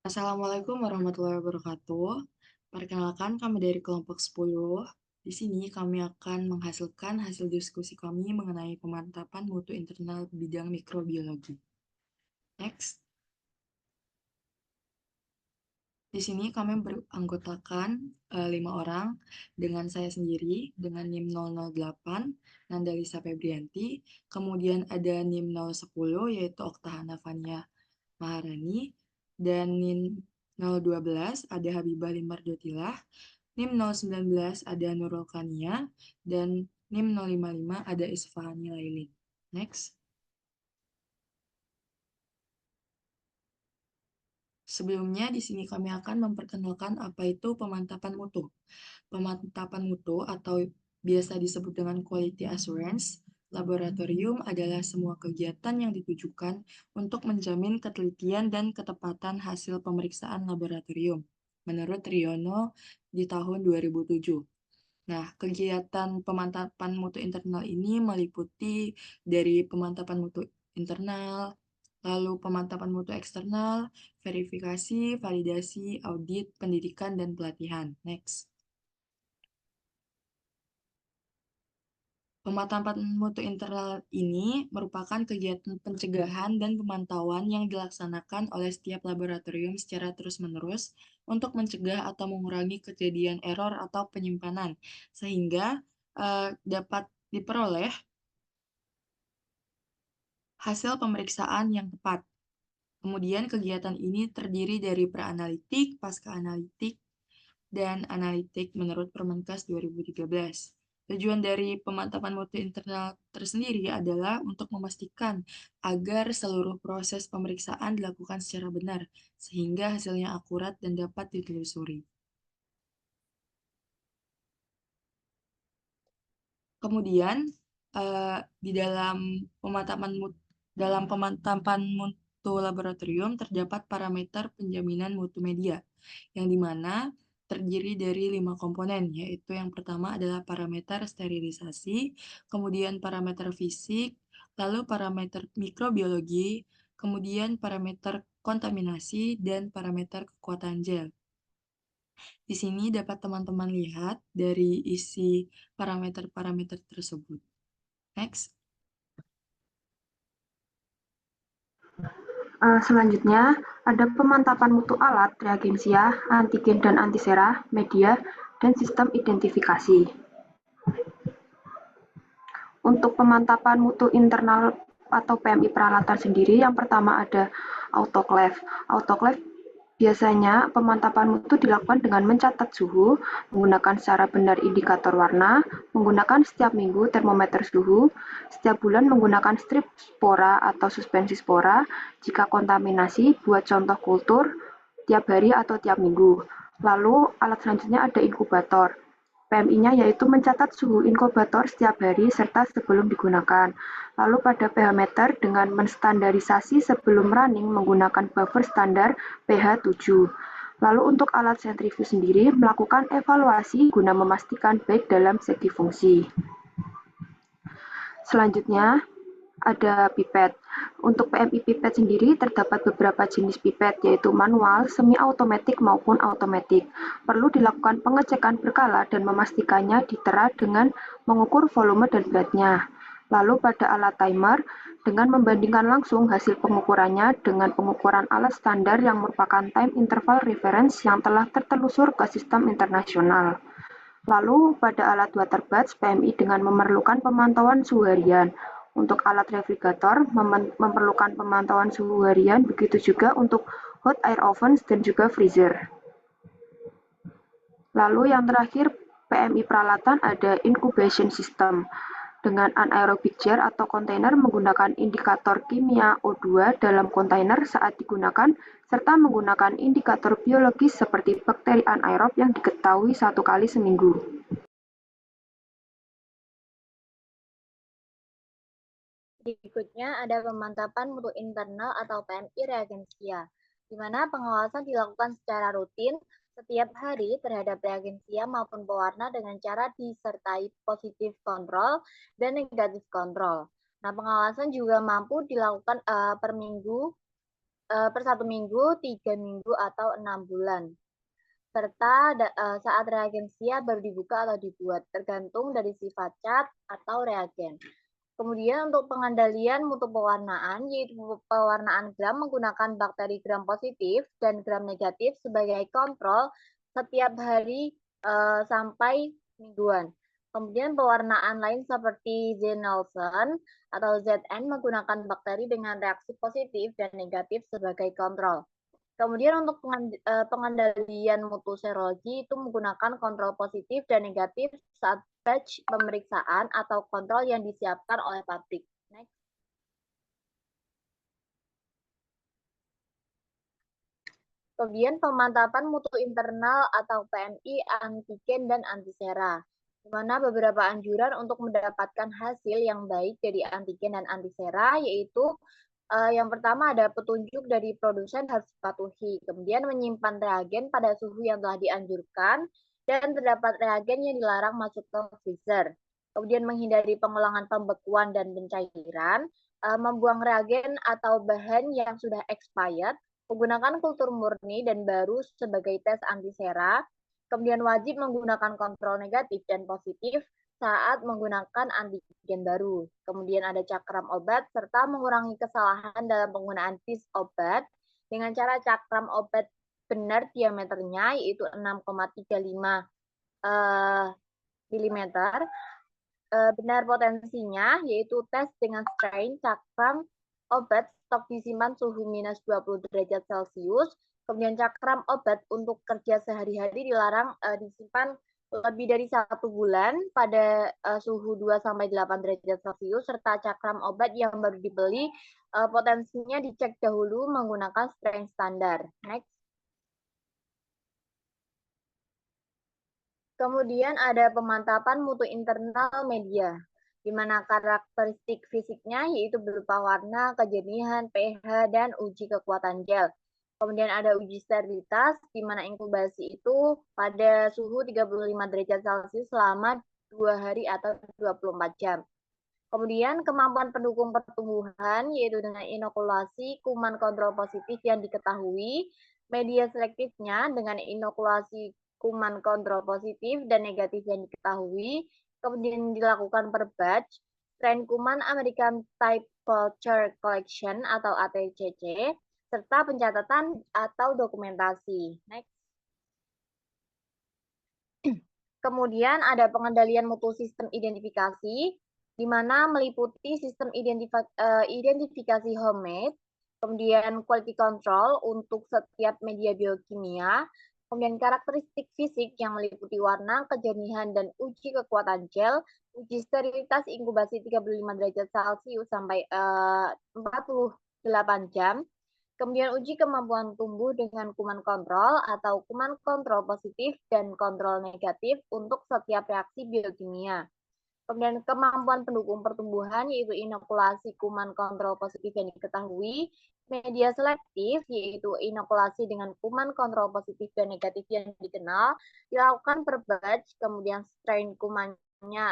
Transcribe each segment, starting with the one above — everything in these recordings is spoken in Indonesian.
Assalamualaikum warahmatullahi wabarakatuh. Perkenalkan, kami dari kelompok 10. Di sini kami akan menghasilkan hasil diskusi kami mengenai pemantapan mutu internal bidang mikrobiologi. Next. Di sini kami beranggotakan 5 orang dengan saya sendiri dengan NIM 008, Nandalisa Febrianti, kemudian ada NIM 010 yaitu Oktahana Fania Maharani, dan NIM 012 ada Habibah Limardotila, NIM 019 ada Nurul Kania, dan NIM 055 ada Isfahani Lailin. Next. Sebelumnya, di sini kami akan memperkenalkan apa itu pemantapan mutu. Pemantapan mutu atau biasa disebut dengan quality assurance laboratorium adalah semua kegiatan yang ditujukan untuk menjamin ketelitian dan ketepatan hasil pemeriksaan laboratorium, menurut Riono di tahun 2007. Nah, kegiatan pemantapan mutu internal ini meliputi dari pemantapan mutu internal, lalu pemantapan mutu eksternal, verifikasi, validasi, audit, pendidikan, dan pelatihan. Next. Pemantapan mutu internal ini merupakan kegiatan pencegahan dan pemantauan yang dilaksanakan oleh setiap laboratorium secara terus-menerus untuk mencegah atau mengurangi kejadian error atau penyimpanan, sehingga dapat diperoleh hasil pemeriksaan yang tepat. Kemudian kegiatan ini terdiri dari pra-analitik, pasca-analitik, dan analitik menurut Permenkes 2013. Tujuan dari pemantapan mutu internal tersendiri adalah untuk memastikan agar seluruh proses pemeriksaan dilakukan secara benar, sehingga hasilnya akurat dan dapat ditelusuri. Kemudian, di dalam pemantapan mutu laboratorium terdapat parameter penjaminan mutu media, yang dimana terdiri dari 5 komponen, yaitu yang pertama adalah parameter sterilisasi, kemudian parameter fisik, lalu parameter mikrobiologi, kemudian parameter kontaminasi, dan parameter kekuatan gel. Di sini dapat teman-teman lihat dari isi parameter-parameter tersebut. Next. Selanjutnya, ada pemantapan mutu alat, reagensia, antigen dan antisera, media, dan sistem identifikasi. Untuk pemantapan mutu internal atau PMI peralatan sendiri, yang pertama ada autoclave. Autoclave biasanya pemantapan mutu dilakukan dengan mencatat suhu, menggunakan secara benar indikator warna, menggunakan setiap minggu termometer suhu, setiap bulan menggunakan strip spora atau suspensi spora, jika kontaminasi buat contoh kultur, tiap hari atau tiap minggu. Lalu alat selanjutnya ada inkubator. PMI-nya yaitu mencatat suhu inkubator setiap hari serta sebelum digunakan. Lalu pada pH meter dengan menstandarisasi sebelum running menggunakan buffer standar pH 7. Lalu untuk alat sentrifuge sendiri melakukan evaluasi guna memastikan baik dalam segi fungsi. Selanjutnya ada pipet. Untuk PMI pipet sendiri terdapat beberapa jenis pipet yaitu manual, semi-automatic maupun automatic. Perlu dilakukan pengecekan berkala dan memastikannya ditera dengan mengukur volume dan beratnya. Lalu pada alat timer, dengan membandingkan langsung hasil pengukurannya dengan pengukuran alat standar yang merupakan time interval reference yang telah tertelusur ke sistem internasional. Lalu pada alat water batch PMI dengan memerlukan pemantauan suhu harian. Untuk alat refrigerator memerlukan pemantauan suhu harian, begitu juga untuk hot air ovens dan juga freezer. Lalu yang terakhir PMI peralatan ada incubation system dengan anaerobic jar atau kontainer menggunakan indikator kimia O2 dalam kontainer saat digunakan serta menggunakan indikator biologis seperti bakteri anaerob yang diketahui 1 kali seminggu. Berikutnya ada pemantapan mutu internal atau PMI reagensia, di mana pengawasan dilakukan secara rutin setiap hari terhadap reagensia maupun pewarna dengan cara disertai positif kontrol dan negatif kontrol. Nah, pengawasan juga mampu dilakukan per minggu per 1 minggu, 3 minggu, atau 6 bulan. Serta saat reagensia baru dibuka atau dibuat, tergantung dari sifat cat atau reagen. Kemudian untuk pengendalian mutu pewarnaan, yaitu pewarnaan gram menggunakan bakteri gram positif dan gram negatif sebagai kontrol setiap hari sampai mingguan. Kemudian pewarnaan lain seperti Zenolson atau ZN menggunakan bakteri dengan reaksi positif dan negatif sebagai kontrol. Kemudian untuk pengendalian mutu serologi itu menggunakan kontrol positif dan negatif saat batch pemeriksaan atau kontrol yang disiapkan oleh pabrik. Next. Kemudian pemantapan mutu internal atau PMI antigen dan antisera, di mana beberapa anjuran untuk mendapatkan hasil yang baik dari antigen dan antisera, yaitu yang pertama ada petunjuk dari produsen harus dipatuhi, kemudian menyimpan reagen pada suhu yang telah dianjurkan, dan terdapat reagen yang dilarang masuk ke freezer. Kemudian menghindari pengulangan pembekuan dan pencairan, membuang reagen atau bahan yang sudah expired, menggunakan kultur murni dan baru sebagai tes antisera, kemudian wajib menggunakan kontrol negatif dan positif saat menggunakan antigen baru. Kemudian ada cakram obat, serta mengurangi kesalahan dalam penggunaan dis obat dengan cara cakram obat benar diameternya, yaitu 6,35 mm, benar potensinya, yaitu tes dengan strain cakram obat stok disimpan suhu minus 20 derajat Celcius, kemudian cakram obat untuk kerja sehari-hari dilarang disimpan lebih dari 1 bulan pada suhu 2-8 derajat Celcius, serta cakram obat yang baru dibeli potensinya dicek dahulu menggunakan strain standar. Next. Kemudian ada pemantapan mutu internal media, di mana karakteristik fisiknya yaitu berupa warna, kejernihan, pH, dan uji kekuatan gel. Kemudian ada uji sterilitas, di mana inkubasi itu pada suhu 35 derajat Celcius selama 2 hari atau 24 jam. Kemudian kemampuan pendukung pertumbuhan, yaitu dengan inokulasi kuman kontrol positif yang diketahui, media selektifnya dengan inokulasi kuman kontrol positif dan negatif yang diketahui, kemudian dilakukan per batch, strain kuman American Type Culture Collection atau ATCC, serta pencatatan atau dokumentasi. Next. Kemudian ada pengendalian mutu sistem identifikasi, di mana meliputi sistem identifikasi homemade, kemudian quality control untuk setiap media biokimia, kemudian karakteristik fisik yang meliputi warna, kejernihan, dan uji kekuatan gel, uji sterilitas inkubasi 35 derajat Celcius sampai 48 jam, kemudian uji kemampuan tumbuh dengan kuman kontrol atau kuman kontrol positif dan kontrol negatif untuk setiap reaksi biokimia. Kemudian kemampuan pendukung pertumbuhan yaitu inokulasi kuman kontrol positif yang diketahui, media selektif yaitu inokulasi dengan kuman kontrol positif dan negatif yang dikenal, dilakukan per batch, kemudian strain kumannya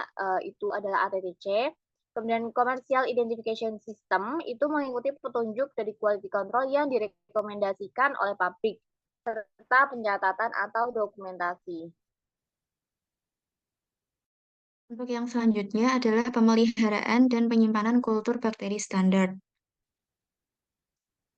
itu adalah ATTC, kemudian commercial identification system itu mengikuti petunjuk dari quality control yang direkomendasikan oleh pabrik, serta pencatatan atau dokumentasi. Untuk yang selanjutnya adalah pemeliharaan dan penyimpanan kultur bakteri standar.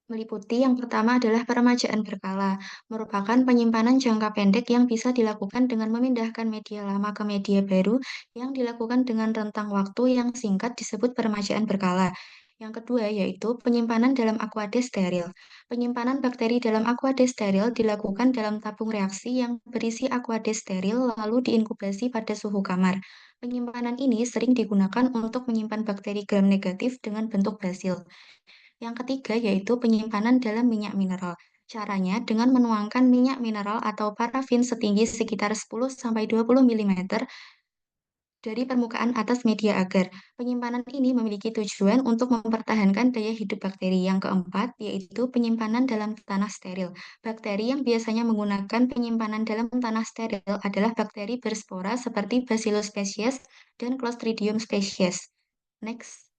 Meliputi yang pertama adalah peremajaan berkala, merupakan penyimpanan jangka pendek yang bisa dilakukan dengan memindahkan media lama ke media baru yang dilakukan dengan rentang waktu yang singkat disebut peremajaan berkala. Yang kedua yaitu penyimpanan dalam aquades steril. Penyimpanan bakteri dalam aquades steril dilakukan dalam tabung reaksi yang berisi aquades steril lalu diinkubasi pada suhu kamar. Penyimpanan ini sering digunakan untuk menyimpan bakteri gram negatif dengan bentuk basil. Yang ketiga yaitu penyimpanan dalam minyak mineral. Caranya dengan menuangkan minyak mineral atau parafin setinggi sekitar 10-20 mm dari permukaan atas media agar penyimpanan ini memiliki tujuan untuk mempertahankan daya hidup bakteri. Yang keempat yaitu penyimpanan dalam tanah steril. Bakteri yang biasanya menggunakan penyimpanan dalam tanah steril adalah bakteri berspora seperti Bacillus species dan Clostridium species. Next.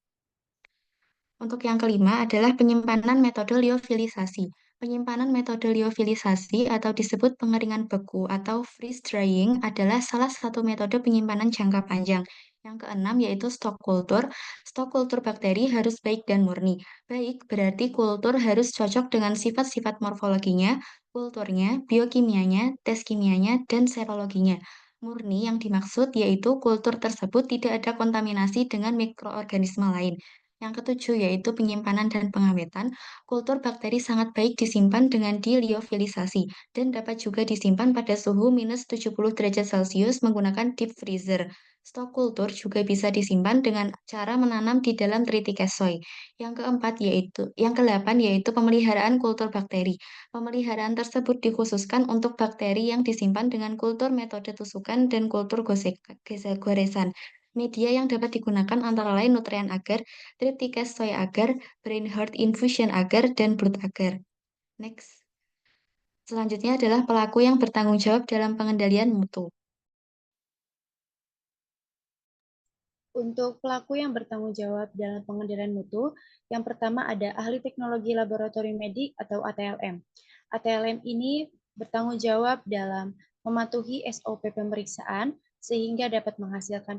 Untuk yang kelima adalah penyimpanan metode liofilisasi. Penyimpanan metode liofilisasi atau disebut pengeringan beku atau freeze drying adalah salah satu metode penyimpanan jangka panjang. Yang keenam yaitu stok kultur. Stok kultur bakteri harus baik dan murni. Baik berarti kultur harus cocok dengan sifat-sifat morfologinya, kulturnya, biokimianya, tes kimianya, dan serologinya. Murni yang dimaksud yaitu kultur tersebut tidak ada kontaminasi dengan mikroorganisme lain. Yang ketujuh yaitu penyimpanan dan pengawetan. Kultur bakteri sangat baik disimpan dengan diliofilisasi dan dapat juga disimpan pada suhu minus 70 derajat Celcius menggunakan deep freezer. Stok kultur juga bisa disimpan dengan cara menanam di dalam triticale. Yang kedelapan yaitu pemeliharaan kultur bakteri. Pemeliharaan tersebut dikhususkan untuk bakteri yang disimpan dengan kultur metode tusukan dan kultur goresan. Media yang dapat digunakan antara lain nutrien agar, triptychus soy agar, Reinhardt infusion agar, dan blood agar. Next. Selanjutnya adalah pelaku yang bertanggung jawab dalam pengendalian mutu. Untuk pelaku yang bertanggung jawab dalam pengendalian mutu, yang pertama ada ahli teknologi laboratorium medik atau ATLM. ATLM ini bertanggung jawab dalam mematuhi SOP pemeriksaan sehingga dapat menghasilkan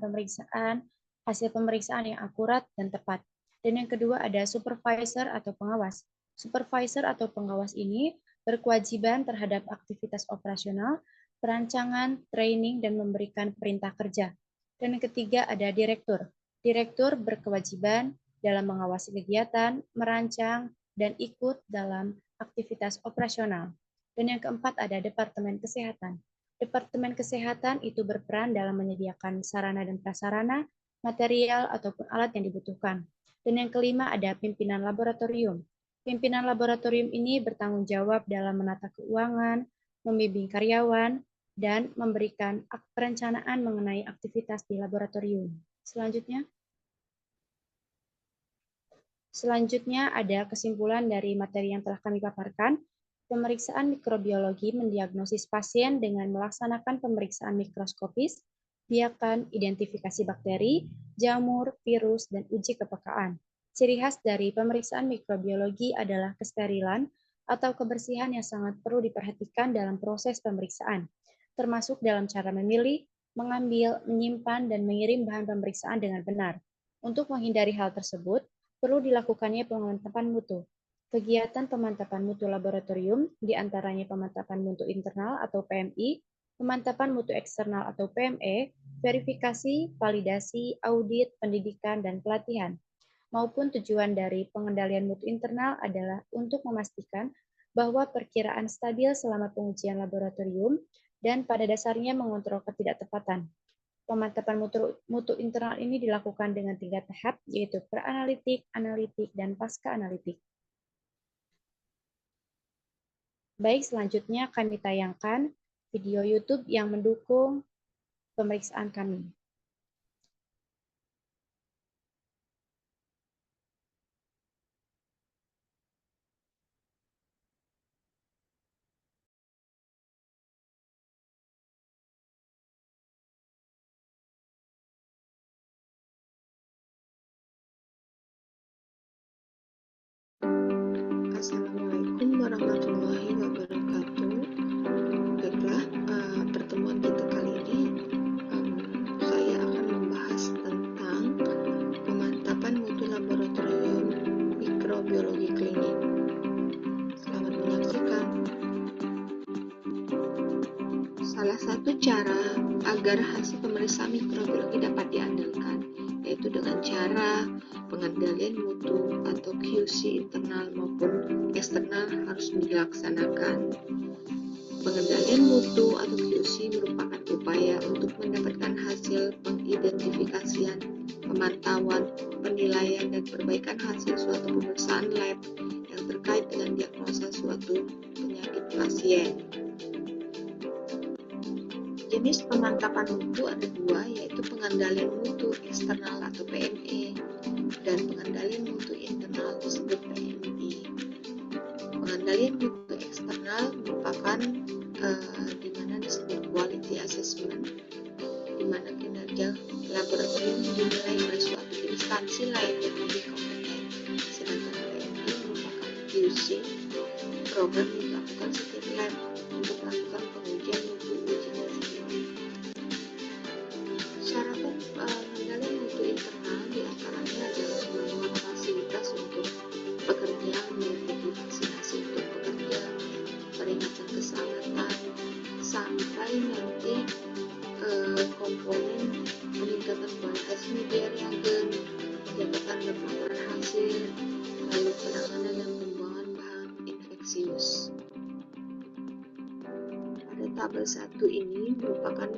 hasil pemeriksaan yang akurat dan tepat. Dan yang kedua ada supervisor atau pengawas. Supervisor atau pengawas ini berkewajiban terhadap aktivitas operasional, perancangan, training, dan memberikan perintah kerja. Dan yang ketiga ada direktur. Direktur berkewajiban dalam mengawasi kegiatan, merancang, dan ikut dalam aktivitas operasional. Dan yang keempat ada Departemen Kesehatan. Departemen Kesehatan itu berperan dalam menyediakan sarana dan prasarana, material ataupun alat yang dibutuhkan. Dan yang kelima ada pimpinan laboratorium. Pimpinan laboratorium ini bertanggung jawab dalam menata keuangan, membimbing karyawan, dan memberikan perencanaan mengenai aktivitas di laboratorium. Selanjutnya ada kesimpulan dari materi yang telah kami paparkan. Pemeriksaan mikrobiologi mendiagnosis pasien dengan melaksanakan pemeriksaan mikroskopis, biakan, identifikasi bakteri, jamur, virus, dan uji kepekaan. Ciri khas dari pemeriksaan mikrobiologi adalah kesterilan atau kebersihan yang sangat perlu diperhatikan dalam proses pemeriksaan, termasuk dalam cara memilih, mengambil, menyimpan, dan mengirim bahan pemeriksaan dengan benar. Untuk menghindari hal tersebut, perlu dilakukannya pemantapan mutu. Kegiatan pemantapan mutu laboratorium, diantaranya pemantapan mutu internal atau PMI, pemantapan mutu eksternal atau PME, verifikasi, validasi, audit, pendidikan, dan pelatihan. Maupun tujuan dari pengendalian mutu internal adalah untuk memastikan bahwa perkiraan stabil selama pengujian laboratorium dan pada dasarnya mengontrol ketidaktepatan. Pemantapan mutu internal ini dilakukan dengan 3 tahap, yaitu pra-analitik, analitik, dan pasca-analitik. Baik, selanjutnya kami tayangkan video YouTube yang mendukung pemeriksaan kami. Assalamualaikum warahmatullahi wabarakatuh. Baiklah, pertemuan kita kali ini saya akan membahas tentang pemantapan mutu laboratorium mikrobiologi klinik. Selamat menyaksikan. Salah satu cara agar hasil pemeriksaan mikrobiologi dapat diandalkan yaitu dengan cara pengendalian mutu atau QC internal maupun eksternal harus dilaksanakan. Pengendalian mutu atau QC merupakan upaya untuk mendapatkan hasil pengidentifikasian, pemantauan, penilaian, dan perbaikan hasil suatu pemeriksaan lab yang terkait dengan diagnosa suatu penyakit pasien. Jenis pemantapan mutu ada 2, yaitu pengendalian mutu eksternal atau PME dan pengendalian mutu internal disebut PMI. Pengendalian mutu eksternal merupakan di mana disebut quality assessment, di mana kinerja laboratorium dinilai oleh suatu instansi lain yang lebih kompeten program yang dilakukan setiap lab untuk melakukan pengujian mutu ujinya sendiri. Syarat pengendalian mutu internal diantaranya adalah pemenuhan fasilitas untuk pekerja, meliputi vaksinasi untuk pekerja, peringatan keselamatan, sampai nanti komponen peningkatan kualitas media reagen, pencatatan dan pelaporan hasil, lalu penanganan dan pembuangan bahan infeksius. Pada tabel 1 ini merupakan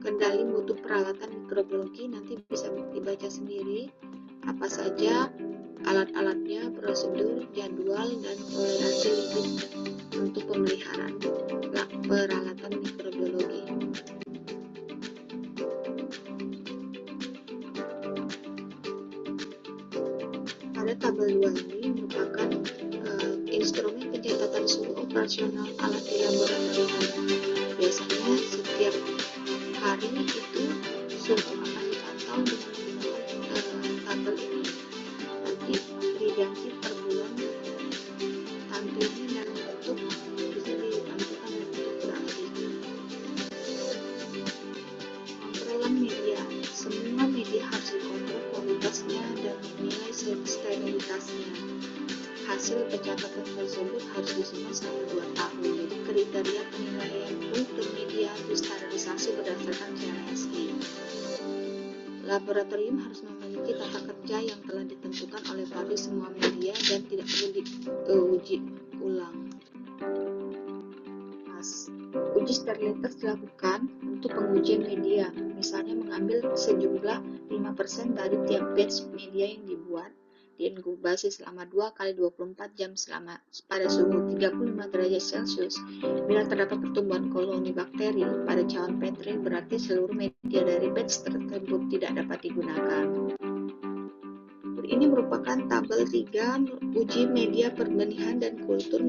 kendali mutu peralatan mikrobiologi, nanti bisa dibaca sendiri apa saja alat-alatnya, prosedur, jadwal, dan toleransi limit untuk pemeliharaan peralatan mikrobiologi. Pada tabel 2 ini merupakan instrumen pencatatan suhu operasional alat di laboratorium. Biasanya setiap hari itu suhu akan dipantau dengan menggunakan tabel ini. Nanti diganti per bulan tampilnya dalam bentuk bisa ditampilkan dalam bentuk grafik. Kontrolan media. Semua media harus dikontrol kualitasnya dan dinilai sterilitasnya. Hasil pencatatan tersebut harus disimpan selama 2 tahun. Jadi kriteria penilaian mutu media disterilisasi berdasarkan CLSI. Laboratorium harus memiliki tata kerja yang telah ditentukan oleh pabrik semua media dan tidak perlu diuji ulang. Uji sterilitas dilakukan untuk pengujian media, misalnya mengambil sejumlah 5% dari tiap batch media yang dibuat, diinkubasi selama 2x24 jam pada suhu 35 derajat Celcius. Bila terdapat pertumbuhan koloni bakteri pada cawan Petri, berarti seluruh media dari batch tersebut tidak dapat digunakan. Ini merupakan tabel 3 uji media perbenihan dan kultur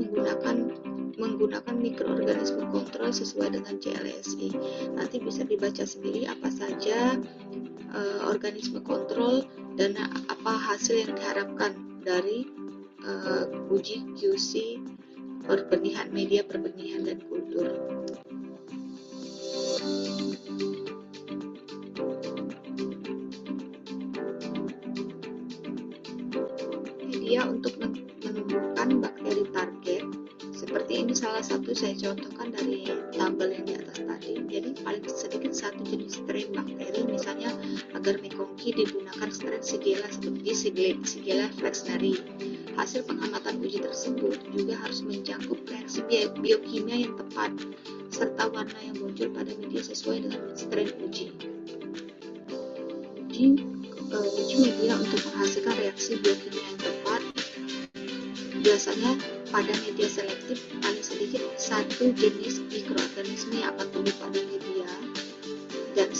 menggunakan mikroorganisme kontrol sesuai dengan CLSI. Nanti bisa dibaca sendiri apa saja organisme kontrol dan apa hasil yang diharapkan dari uji QC perbenihan media perbenihan dan kultur. Media untuk menemukan bakteri target. Seperti ini salah satu saya contohkan dari tabel yang di atas tadi. Jadi paling sedikit satu jenis strain bakteri, misalnya agar Mekongki digunakan strain Shigella seperti Shigella flexneri. Hasil pengamatan uji tersebut juga harus mencakup reaksi biokimia yang tepat serta warna yang muncul pada media sesuai dengan strain uji. Uji media untuk menghasilkan reaksi biokimia yang tepat biasanya pada media selektif paling sedikit satu jenis mikroorganisme yang akan tumbuh pada media dan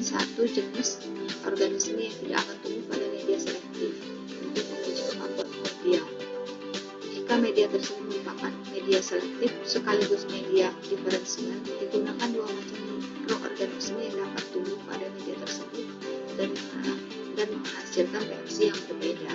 satu jenis organisme yang tidak akan tumbuh pada media selektif untuk menguji kemampuan media. Jika media tersebut merupakan media selektif sekaligus media diferensial, digunakan 2 macam mikroorganisme yang dapat tumbuh pada media tersebut dan menghasilkan reaksi yang berbeda.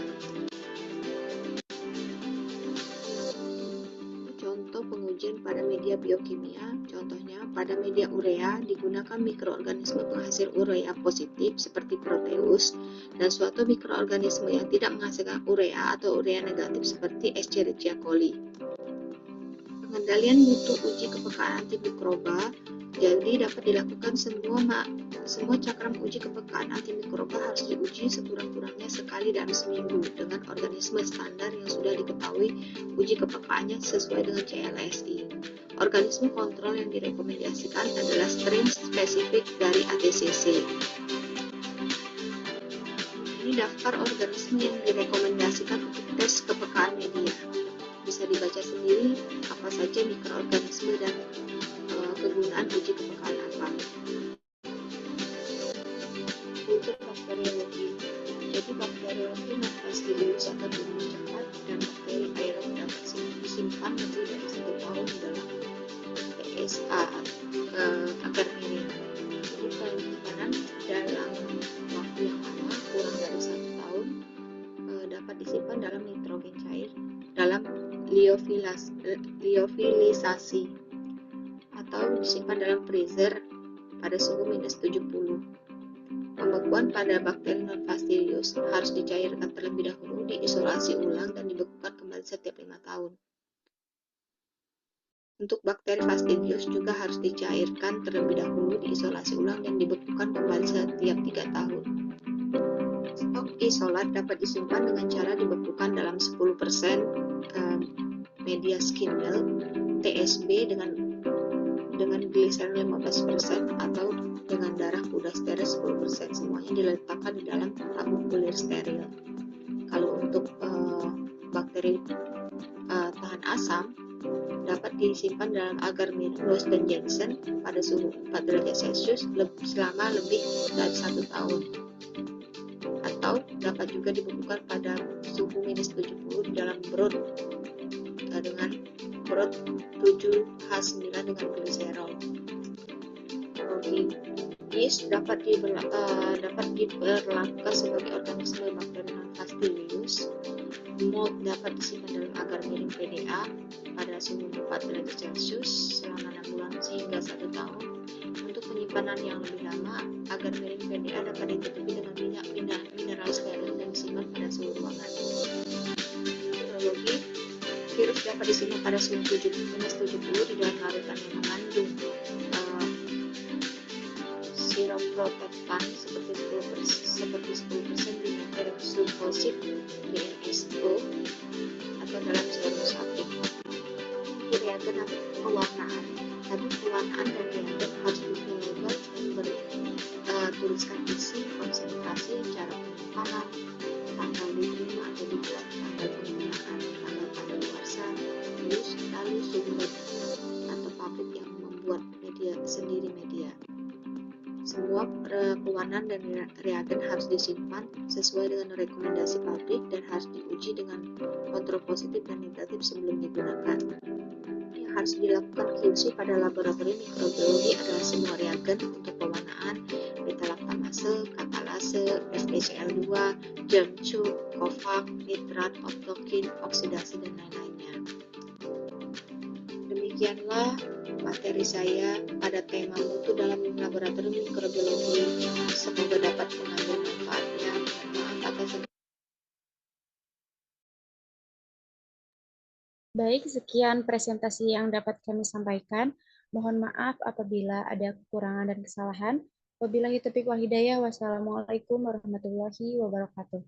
Contoh pengujian pada media biokimia, contohnya pada media urea digunakan mikroorganisme penghasil urea positif seperti Proteus dan suatu mikroorganisme yang tidak menghasilkan urea atau urea negatif seperti Escherichia coli. Pengendalian mutu uji kepekaan antimikroba, jadi dapat dilakukan semua cakram uji kepekaan antimikroba harus diuji sekurang-kurangnya sekali dalam seminggu dengan organisme standar yang sudah diketahui uji kepekaannya sesuai dengan CLSI. Organisme kontrol yang direkomendasikan adalah strain spesifik dari ATCC. Ini daftar organisme yang direkomendasikan untuk tes kepekaan media. Bisa dibaca sendiri apa saja mikroorganisme dan kegunaan uji kepekaan apa. Kultur bakteriologi. Jadi bakteriologi Bacillus akan tumbuh cepat dan bakteri aerob dapat disimpan lebih dari 1 tahun dalam PSA agar miring. Jadi penyimpanan dalam waktu yang lama kurang dari 1 tahun dapat disimpan dalam nitrogen cair dalam liofilisasi atau disimpan dalam freezer pada suhu minus 70. Pembekuan pada bakteri non-fastidius harus dicairkan terlebih dahulu, diisolasi ulang, dan dibekukan kembali setiap 5 tahun. Untuk bakteri fastidius juga harus dicairkan terlebih dahulu, diisolasi ulang, dan dibekukan kembali setiap 3 tahun. Stok isolat dapat disimpan dengan cara dibekukan dalam 10% media skindle, TSB dengan gliserol 15% atau dengan darah kuda steril 10%. Semuanya diletakkan di dalam tabung kulir steril. Kalau untuk bakteri tahan asam dapat disimpan dalam agar minum Lois dan Jensen pada suhu 4 derajat Celcius selama lebih dari 1 tahun. Atau dapat juga dibekukan pada suhu minus 70 di dalam brod dengan brod 7H9 dengan gliserol. Yeast dapat diperlakukan sebagai organisme bakteri non-fastidius. Malt dapat disimpan dalam agar miring PDA pada suhu 4 derajat Celcius selama 6 bulan hingga 1 tahun. Untuk penyimpanan yang lebih lama, agar miring PDA dapat ditutupi dengan minyak mineral steril dan disimpan pada suhu ruangan. Serologi, virus dapat disimpan pada suhu minus 70 di dalam larutan yang mengandung sirup protektan seperti 10% dimethyl sulfosid BNSO atau dalam serum sapi. Reagen atau pewarnaan. Tabung pewarnaan dan reagen harus dilabel dan bertuliskan isi, konsentrasi, cara penyimpanan, tanggal diterima atau dibuat, tanggal penggunaan, tanggal kadaluarsa, lalu sumber atau pabrik yang membuat media. Semua pewarnaan dan reagen harus disimpan sesuai dengan rekomendasi pabrik dan harus diuji dengan kontrol positif dan negatif sebelum digunakan. Yang harus dilakukan QC pada laboratorium mikrobiologi adalah semua reagen untuk pewarnaan, beta-laktamase, katalase, FeCl2, germ tube, Kovac, nitrat, optokin, oksidasi, dan lain-lainnya. Demikianlah materi saya pada tema mutu dalam laboratorium mikrobiologi. Semoga dapat mengambil manfaatnya. Maaf atas. Baik, sekian presentasi yang dapat kami sampaikan. Mohon maaf apabila ada kekurangan dan kesalahan. Wabillahi taufiq wal hidayah. Wassalamualaikum warahmatullahi wabarakatuh.